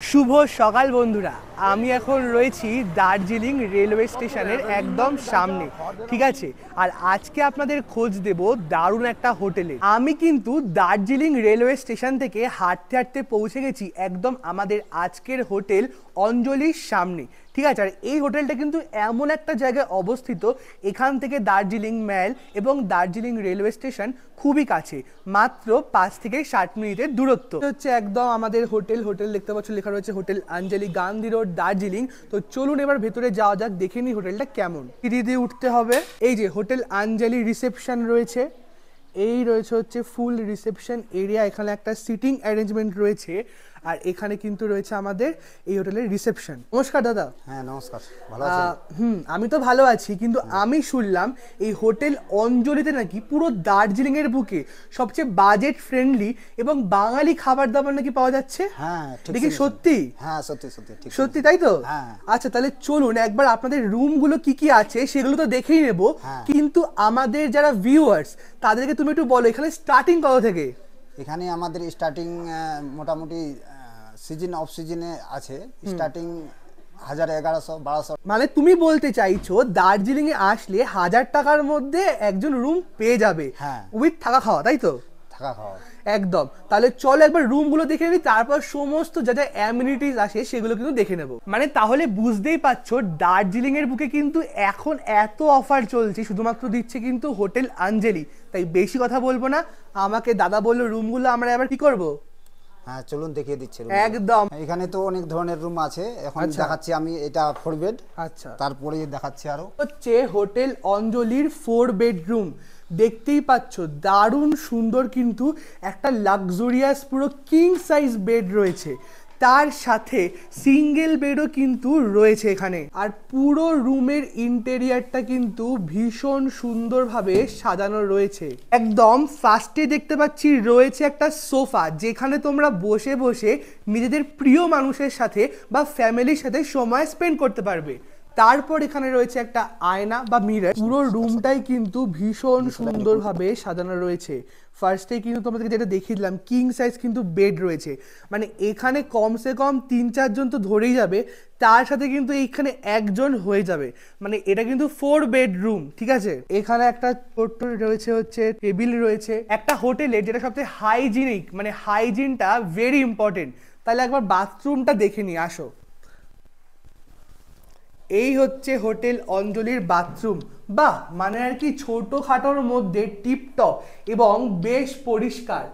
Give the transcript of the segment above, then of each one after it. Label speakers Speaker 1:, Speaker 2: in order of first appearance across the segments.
Speaker 1: শুভ সকাল বন্ধুরা, আমি এখন রয়েছি দার্জিলিং রেলওয়ে স্টেশনের একদম সামনে, ঠিক আছে। আর আজকে আপনাদের খোঁজ দেব দারুণ একটা হোটেলে। আমি কিন্তু দার্জিলিং রেলওয়ে স্টেশন থেকে হাঁটতে হাঁটতে পৌঁছে গেছি একদম আমাদের আজকের হোটেল অঞ্জলির সামনে, ঠিক আছে। আর এই হোটেলটা কিন্তু এমন একটা জায়গায় অবস্থিত, এখান থেকে দার্জিলিং ম্যাল এবং দার্জিলিং রেলওয়ে স্টেশন খুবই কাছে, মাত্র 5 থেকে 60 মিনিটের দূরত্ব। হচ্ছে একদম আমাদের হোটেল দেখতে পাচ্ছ, লেখা রয়েছে হোটেল অঞ্জলি, গান্ধী রোড, দার্জিলিং। তো চলুন এবার ভেতরে যাওয়া যাক, দেখে নিই হোটেলটা কেমন। সিঁড়ি দিয়ে উঠতে হবে। এই যে হোটেল অঞ্জলি রিসেপশন রয়েছে, এই রয়েছে হচ্ছে ফুল রিসেপশন এরিয়া। এখানে একটা সিটিং অ্যারেঞ্জমেন্ট রয়েছে, আর এখানে কিন্তু রয়েছে আমাদের এই হোটেলের রিসেপশন। নমস্কার দাদা।
Speaker 2: হ্যাঁ নমস্কার, ভালো আছেন?
Speaker 1: আমি তো ভালো আছি, কিন্তু আমি শুনলাম এই হোটেল অঞ্জলিতে নাকি পুরো দার্জিলিং এর বুকে সবচেয়ে বাজেট ফ্রেন্ডলি এবং বাঙালি খাবার দাবার নাকি পাওয়া যাচ্ছে।
Speaker 2: হ্যাঁ ঠিক
Speaker 1: দেখি সত্যি?
Speaker 2: হ্যাঁ সত্যি সত্যি ঠিক
Speaker 1: সত্যি, তাই তো?
Speaker 2: হ্যাঁ।
Speaker 1: আচ্ছা তাহলে চলুন একবার আপনাদের রুমগুলো কি কি আছে সেগুলো তো দেখেই নেব, কিন্তু আমাদের যারা ভিউয়ার্স তাদেরকে তুমি একটু বলো এখানে স্টার্টিং কত থেকে?
Speaker 2: এখানে আমাদের স্টার্টিং মোটামুটি সিজন অফ সিজনে আছে, স্টার্টিং 1100-1200।
Speaker 1: মানে তুমি বলতে চাইছো দার্জিলিং এ আসলে 1000 টাকার মধ্যে একজন রুম পেয়ে যাবে,
Speaker 2: হ্যাঁ,
Speaker 1: উইথ থাকা খাওয়া, তাই তো?
Speaker 2: থাকা খাওয়া
Speaker 1: একদম। তাহলে চলো একবার রুমগুলো দেখে নিই, তারপর সমস্ত যা যা অ্যামিনিটিস আসে সেগুলো কিন্তু দেখে নেব। মানে তাহলে বুঝতেই পারছো দার্জিলিং এর বুকে কিন্তু এখন এত অফার চলছে, শুধুমাত্র দিচ্ছে কিন্তু হোটেল অঞ্জলি। তাই বেশি কথা বলবো না, আমাকে দাদা বললো রুমগুলো আমরা এবার কি করব।
Speaker 2: হ্যাঁ চলুন দেখিয়ে দিচ্ছি।
Speaker 1: একদম।
Speaker 2: এখানে তো অনেক ধরনের রুম আছে, এখন দেখাচ্ছি আমি। এটা 4 বেড।
Speaker 1: আচ্ছা,
Speaker 2: তারপরে দেখাচ্ছি আরো
Speaker 1: হচ্ছে হোটেল অঞ্জলির 4 বেডরুম। দেখতেই পাচ্ছ দারুণ সুন্দর, কিন্তু একটা লাক্সুরিয়াস পুরো কিং সাইজ বেড রয়েছে, তার সাথে সিঙ্গেল বেডও কিন্তু রয়েছে এখানে। আর পুরো রুমের ইন্টেরিয়ারটা কিন্তু ভীষণ সুন্দরভাবে সাজানো রয়েছে। একদম ফার্স্টে দেখতে পাচ্ছি রয়েছে একটা সোফা, যেখানে তোমরা বসে বসে নিজেদের প্রিয় মানুষের সাথে বা ফ্যামিলির সাথে সময় স্পেন্ড করতে পারবে। তারপর এখানে রয়েছে একটা আয়না বা মিরর। পুরো রুমটাই কিন্তু ভীষণ সুন্দরভাবে সাজানো রয়েছে। ফার্স্টে কিন্তু তোমাদেরকে যেটা দেখিয়ে দিলাম, কিং সাইজ কিন্তু বেড রয়েছে, মানে এখানে কমসে কম 3-4 জন তো ধরেই যাবে, তার সাথে কিন্তু এইখানে একজন হয়ে যাবে। মানে এটা কিন্তু 4 বেডরুম, ঠিক আছে। এখানে একটা ছোট্ট রয়েছে হচ্ছে টেবিল রয়েছে। একটা হোটেলে যেটা সবচেয়ে হাইজিনিক, মানে হাইজিনটা ভেরি ইম্পর্টেন্ট। তাহলে একবার বাথরুমটা দেখে নিই, আসো। এই হচ্ছে হোটেল অঞ্জলির বাথরুম। বাহ, মানে আর কি ছোটখাটোর মধ্যে টিপটপ এবং বেশ পরিষ্কার।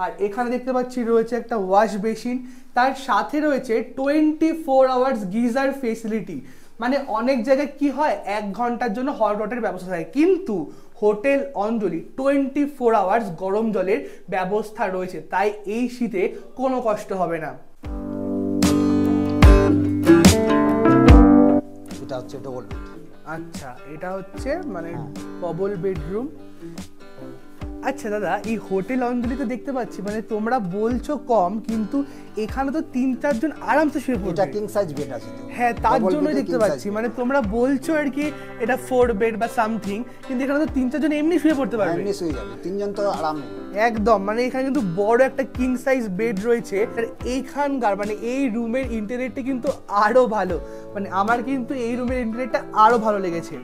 Speaker 1: আর এখানে দেখতে পাচ্ছি রয়েছে একটা ওয়াশ বেসিন, তার সাথে রয়েছে 24 আওয়ার্স গিজার ফেসিলিটি। মানে অনেক জায়গায় কি হয় 1 ঘন্টার জন্য হট ওয়াটারের ব্যবস্থা থাকে, কিন্তু হোটেল অঞ্জলি 24 আওয়ার্স গরম জলের ব্যবস্থা রয়েছে, তাই এই শীতে কোনো কষ্ট হবে না।
Speaker 2: এটা হচ্ছে ডবল বেড।
Speaker 1: আচ্ছা, এটা হচ্ছে মানে ডবল বেডরুম। আচ্ছা দাদা, এই হোটেল অঞ্জলিতে দেখতে পাচ্ছি মানে তোমরা বলছো কম, কিন্তু এখানে তো 3-4 জন আরামসে শুয়ে পড়বে।
Speaker 2: এটা কিং সাইজ বেড আছে তো।
Speaker 1: হ্যাঁ, তার জন্যই দেখতে পাচ্ছি, মানে তোমরা বলছো আর কি এটা 4 বেড বা সামথিং, কিন্তু এখানে তো 3-4 জন এমনি শুয়ে পড়তে পারবে।
Speaker 2: এমনি শুয়ে যাবে, 3 জন তো আরামে।
Speaker 1: একদম, মানে এখানে কিন্তু বড় একটা কিং সাইজ বেড রয়েছে। আর এইখানকার মানে এই রুমের ইন্টেরিয়রটা কিন্তু আরো ভালো, মানে আমার কিন্তু এই রুমের ইন্টেরিয়রটা আরো ভালো লেগেছে।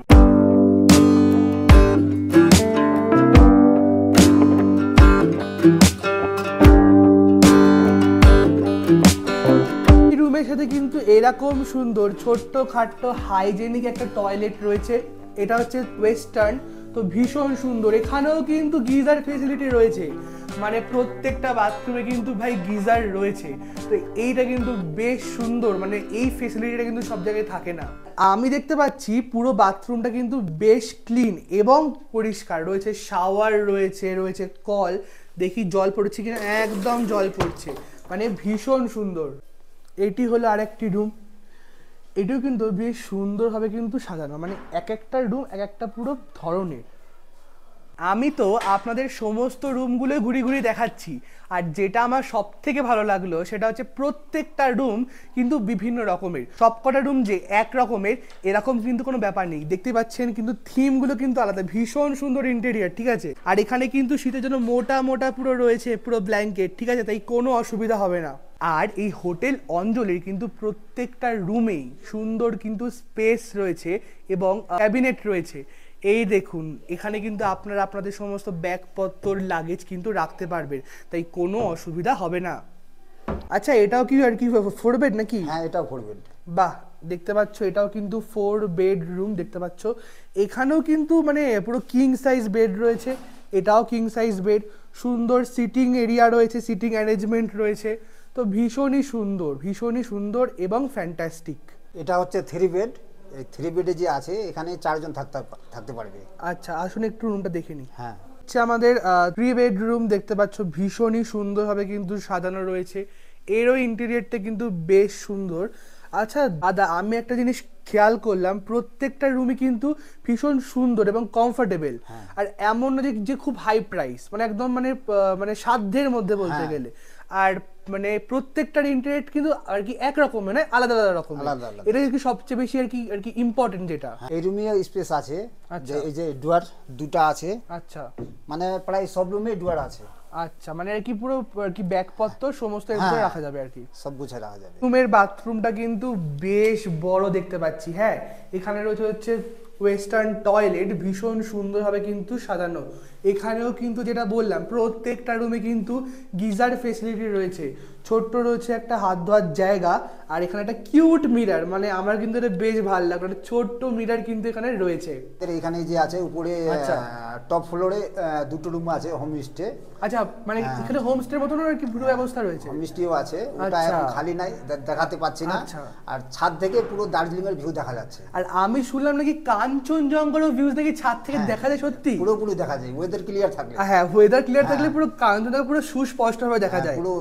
Speaker 1: রুমের সাথে কিন্তু এরকম সুন্দর ছোট্ট খাট্ট হাইজেনিক একটা টয়লেট রয়েছে। এটা হচ্ছে ওয়েস্টার্ন, তো ভীষণ সুন্দর। এখানেও কিন্তু গিজার ফেসিলিটি রয়েছে, মানে প্রত্যেকটা বাথরুমে কিন্তু ভাই গিজার রয়েছে। তো এইটা কিন্তু বেশ সুন্দর, মানে এই ফেসিলিটিটা কিন্তু সব জায়গায় থাকে না। আমি দেখতে পাচ্ছি পুরো বাথরুমটা কিন্তু বেশ ক্লিন এবং পরিষ্কার রয়েছে, শাওয়ার রয়েছে, রয়েছে কল। দেখি জল পড়ছে কিনা, একদম জল পড়ছে, মানে ভীষণ সুন্দর। এটি হলো আরেকটি রুম, এটিও কিন্তু বেশ সুন্দরভাবে কিন্তু সাজানো, মানে এক একটা রুম এক একটা পুরো ধরনের। আমি তো আপনাদের সমস্ত রুমগুলো ঘুরি ঘুরি দেখাচ্ছি, আর যেটা আমার সব থেকে ভালো লাগলো সেটা হচ্ছে প্রত্যেকটা রুম কিন্তু বিভিন্ন রকমের। সবকটা রুম যে এক রকমের এরকম কিন্তু কোনো ব্যাপার নেই, দেখতে পাচ্ছেন কিন্তু থিমগুলো কিন্তু আলাদা, ভীষণ সুন্দর ইন্টেরিয়ার, ঠিক আছে। আর এখানে কিন্তু শীতের জন্য মোটা মোটা পুরো রয়েছে পুরো ব্ল্যাঙ্কেট, ঠিক আছে, তাই কোনো অসুবিধা হবে না। আর এই হোটেল অঞ্জলির কিন্তু প্রত্যেকটা রুমেই সুন্দর কিন্তু স্পেস রয়েছে এবং ক্যাবিনেট রয়েছে। এই দেখুন, এখানে কিন্তু আপনারা আপনাদের সমস্ত ব্যাগপত্র লাগেজ কিন্তু রাখতে পারবেন, তাই কোনো অসুবিধা হবে না। আচ্ছা, এটাও কি আর কি 4 বেড নাকি?
Speaker 2: হ্যাঁ, এটাও 4 বেড।
Speaker 1: বাহ, দেখতে পাচ্ছ এটাও কিন্তু 4 বেডরুম দেখতে পাচ্ছ। এখানেও কিন্তু মানে পুরো কিং সাইজ বেড রয়েছে, এটাও কিং সাইজ বেড, সুন্দর সিটিং এরিয়া রয়েছে, সিটিং অ্যারেঞ্জমেন্ট রয়েছে, তো ভীষণই সুন্দর এবং ফ্যান্টাস্টিক।
Speaker 2: এটা হচ্ছে 3 বেড। এই 3 বেডে যে আছে এখানে 4 জন থাকতে পারবে।
Speaker 1: আচ্ছা, আসুন একটু রুমটা দেখে নিই।
Speaker 2: হ্যাঁ,
Speaker 1: হচ্ছে আমাদের 3 বেডরুম দেখতে পাচ্ছ, ভীষণই সুন্দরভাবে কিন্তু সাজানো রয়েছে, এরও ইন্টেরিয়রটা কিন্তু বেশ সুন্দর। আচ্ছা দাদা, আমি একটা জিনিস খেয়াল করলাম, প্রত্যেকটা রুমই কিন্তু ভীষণ সুন্দর এবং কমফোর্টেবল, আর এমন না যে খুব হাই প্রাইস, মানে একদম মানে সাধ্যের মধ্যে বলতে গেলে। আর মানে প্রত্যেকটার ইন্টারেস্ট কিন্তু আর কি একরকম, মানে আলাদা আলাদা রকম, এটা কি সবচেয়ে বেশি আর কি ইম্পর্টেন্ট যেটা।
Speaker 2: এই রুমে স্পেস আছে, যে এই যে ডুয়ার দুটো আছে।
Speaker 1: আচ্ছা,
Speaker 2: মানে প্রায় সব রুমে ডুয়ার আছে।
Speaker 1: আচ্ছা, মানে আর কি পুরো আর কি ব্যাগপত্র সমস্ত এর ভিতরে রাখা যাবে আর কি,
Speaker 2: সব গুছিয়ে রাখা যাবে।
Speaker 1: রুমের বাথরুমটা কিন্তু বেশ বড় দেখতে পাচ্ছি। হ্যাঁ, এখানে রয়েছে হচ্ছে ওয়েস্টার্ন টয়লেট, ভীষণ সুন্দরভাবে কিন্তু সাজানো। এখানেও কিন্তু যেটা বললাম, প্রত্যেকটা রুমে কিন্তু গিজার ফেসিলিটি রয়েছে, ছোট্ট রয়েছে একটা হাত ধোয়ার জায়গা, আর এখানে একটা কিউট মিরার, মানে আমার কিন্তু এটা বেশ ভালো লাগলো, একটা ছোট্ট মিরার কিন্তু এখানে রয়েছে।
Speaker 2: এখানে যে আছে উপরে টপ ফ্লোরে 2টো রুম আছে হোমস্টে।
Speaker 1: আচ্ছা, মানে এখানে হোমস্টের মতন আর কি পুরো ব্যবস্থা রয়েছে?
Speaker 2: হোমস্টেও আছে, ওটা এখন খালি নাই, দেখাতে পাচ্ছি না। আর ছাদ থেকে পুরো দার্জিলিং এর ভিউ দেখা যাচ্ছে।
Speaker 1: আর আমি শুনলাম নাকি কাঞ্চনজঙ্ঘার ভিউজ নাকি ছাদ থেকে দেখা যায়, সত্যি?
Speaker 2: পুরোপুরি দেখা যায়, ওয়েদার ক্লিয়ার থাকলে।
Speaker 1: হ্যাঁ, ওয়েদার ক্লিয়ার থাকলে পুরো কাঞ্চনজঙ্ঘা পুরো সুস্পষ্টভাবে দেখা যায়,
Speaker 2: পুরো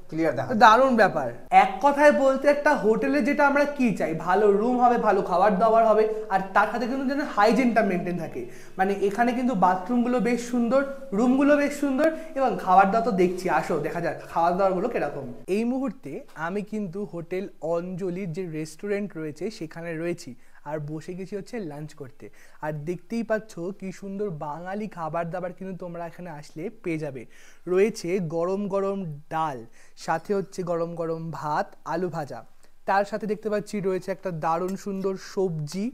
Speaker 2: ক্লিয়ার দেখা যায়।
Speaker 1: দারুণ ব্যাপার। এক কথায় বলতে একটা হোটেলে যেটা আমরা কি চাই, ভালো রুম হবে, ভালো খাবার দাবার হবে, আর তার সাথে কিন্তু যেন হাইজিনটা মেনটেন থাকে। মানে এখানে কিন্তু বাথরুমগুলো বেশ সুন্দর, রুমগুলো বেশ সুন্দর, এবং খাবার দাবার তো দেখছি, আসো দেখা যাক খাবার দাবারগুলো কিরকম। এই মুহূর্তে আমি কিন্তু হোটেল অঞ্জলির যে রেস্টুরেন্ট রয়েছে সেখানে রয়েছি, আর বসে গেছি হচ্ছে লাঞ্চ করতে। আর দেখতেই পাচ্ছ কি সুন্দর বাঙালি খাবার দাবার কিন্তু তোমরা এখানে আসলে পেয়ে যাবে। রয়েছে গরম গরম ডাল, সাথে হচ্ছে গরম গরম ভাত, আলু ভাজা, তার সাথে দেখতে পাচ্ছি রয়েছে একটা দারুণ সুন্দর সবজি,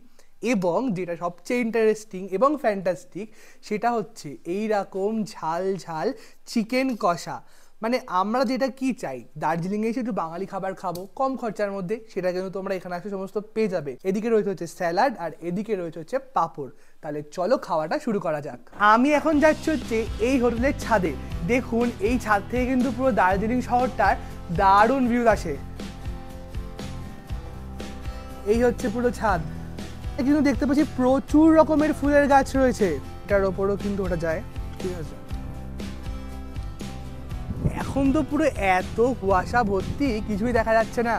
Speaker 1: এবং যেটা সবচেয়ে ইন্টারেস্টিং এবং ফ্যান্টাস্টিক সেটা হচ্ছে এই রকম ঝাল ঝাল চিকেন কষা। মানে আমরা যেটা কি চাই, দার্জিলিংয়ে এসে একটু বাঙালি খাবার খাবো কম খরচার মধ্যে, সেটা কিন্তু তোমরা এখানে আসলে সমস্ত পেয়ে যাবে। এদিকে রয়েছে হচ্ছে স্যালাড, আর এদিকে রয়েছে হচ্ছে পাঁপড়। তাহলে চলো খাওয়াটা শুরু করা যাক। আমি এখন যাচ্ছি হচ্ছে এই হোটেলের ছাদে। দেখুন, এই ছাদ থেকে কিন্তু পুরো দার্জিলিং শহরটার দারুণ ভিউ আসে। এই হচ্ছে পুরো ছাদ, কিন্তু দেখতে পাচ্ছি প্রচুর রকমের ফুলের গাছ রয়েছে, এটার ওপরও কিন্তু ওটা যায়, ঠিক আছে। এখন তো পুরো এত কুয়াশা ভর্তি, কিছুই দেখা যাচ্ছে না।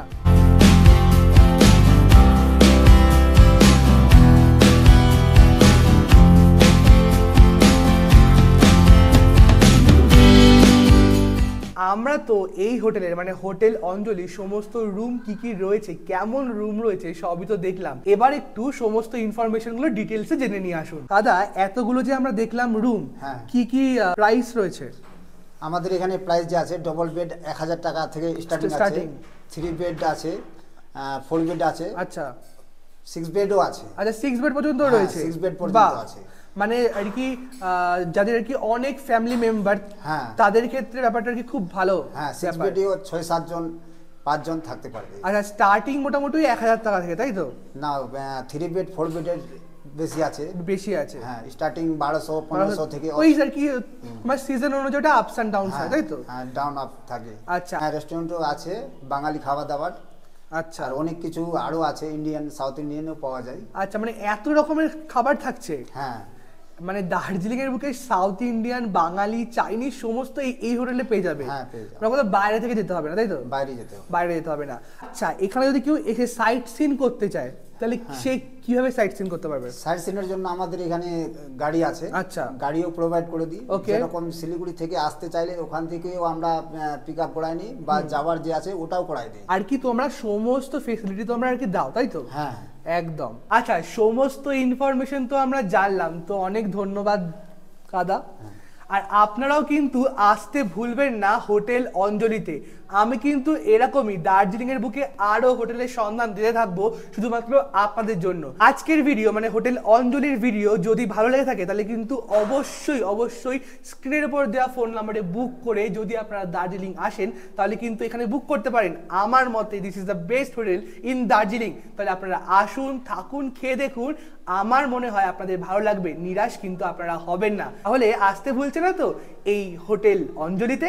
Speaker 1: আমরা তো এই হোটেলের মানে হোটেল অঞ্জলি সমস্ত রুম কি রয়েছে, কেমন রুম রয়েছে সবই তো দেখলাম। এবার একটু সমস্ত ইনফরমেশন গুলো ডিটেলসে জেনে নিয়ে আসুন। দাদা, এতগুলো যে আমরা দেখলাম রুম, কি প্রাইস রয়েছে?
Speaker 2: আমাদের এখানে প্রাইস যে আছে, ডবল বেড 1000 টাকা থেকে স্টার্টিং, 3 বেড আছে, 4 বেড আছে,
Speaker 1: আচ্ছা
Speaker 2: 6 বেডও আছে।
Speaker 1: আচ্ছা, 6 বেড পর্যন্ত রয়েছে?
Speaker 2: 6 বেড পর্যন্ত আছে।
Speaker 1: মানে আর কি যাদের আর কি অনেক ফ্যামিলি মেম্বার, তাদের ক্ষেত্রে ব্যাপারটা আর কি খুব ভালো।
Speaker 2: হ্যাঁ, 6 বেডেও 6-7 জন 5 জন থাকতে পারবে।
Speaker 1: আচ্ছা, স্টার্টিং মোটামুটি 1000 টাকা থেকে, তাই তো?
Speaker 2: না, 3 বেড 4 বেডের বেশি আছে। হ্যাঁ, স্টার্টিং 1200-1500 থেকে।
Speaker 1: ওই আর কি মানে সিজন অনুযায়ী আপস এন্ড ডাউনস হয়, তাই তো?
Speaker 2: হ্যাঁ, ডাউন আপ থাকে।
Speaker 1: আচ্ছা,
Speaker 2: রেস্টুরেন্টও আছে, বাঙালি খাবার দাবার।
Speaker 1: আচ্ছা,
Speaker 2: আর অনেক কিছু আরো আছে, ইন্ডিয়ান, সাউথ ইন্ডিয়ানও পাওয়া যায়।
Speaker 1: আচ্ছা, মানে এত রকমের খাবার থাকছে?
Speaker 2: হ্যাঁ,
Speaker 1: মানে দার্জিলিং এর বুকে সাউথ ইন্ডিয়ান, বাঙালি, চাইনিজ সমস্ত এই হোটেলে পেয়ে যাবে।
Speaker 2: হ্যাঁ, পেয়ে যাবে।
Speaker 1: মানে বাইরে থেকে যেতে হবে না, তাই তো?
Speaker 2: বাইরে যেতে হবে না।
Speaker 1: আচ্ছা, এখানে যদি কেউ এসে সাইট সিন করতে চায়, তাহলে সে কিভাবে সাইট সিন করতে পারবে?
Speaker 2: সাইট সিনের জন্য আমাদের এখানে গাড়ি আছে,
Speaker 1: আচ্ছা,
Speaker 2: গাড়িও প্রোভাইড করে দিই।
Speaker 1: ওকে,
Speaker 2: যেরকম শিলিগুড়ি থেকে আসতে চাইলে ওখান থেকেও আমরা পিক আপ করাই নিই, বা যাওয়ার যে আছে ওটাও করাই দিই।
Speaker 1: আর কি তোমরা সমস্ত ফেসিলিটি তোমরা আর কি দাও, তাই তো?
Speaker 2: হ্যাঁ
Speaker 1: একদম। আচ্ছা, সমস্ত ইনফরমেশন তো আমরা জানলাম, তো অনেক ধন্যবাদ দাদা। আর আপনারাও কিন্তু আসতে ভুলবেন না হোটেল অঞ্জলিতে। আমি কিন্তু এরকমই দার্জিলিং এর বুকে আরো হোটেলের সন্ধান দিতে থাকবো শুধুমাত্র আপনাদের জন্য। আজকের ভিডিও মানে হোটেল অঞ্জলির ভিডিও যদি ভালো লেগে থাকে তাহলে কিন্তু অবশ্যই অবশ্যই স্ক্রিনের উপর দেওয়া ফোন নাম্বারে বুক করে যদি আপনারা দার্জিলিং আসেন তাহলে কিন্তু এখানে বুক করতে পারেন। আমার মতে this is the best hotel in Darjeeling. তাহলে আপনারা আসুন, থাকুন, খেয়ে দেখুন, আমার মনে হয় আপনাদের ভালো লাগবে, নিরাশ কিন্তু আপনারা হবেন না। তাহলে আসতে ভুলছেন না তো এই হোটেল অঞ্জলিতে।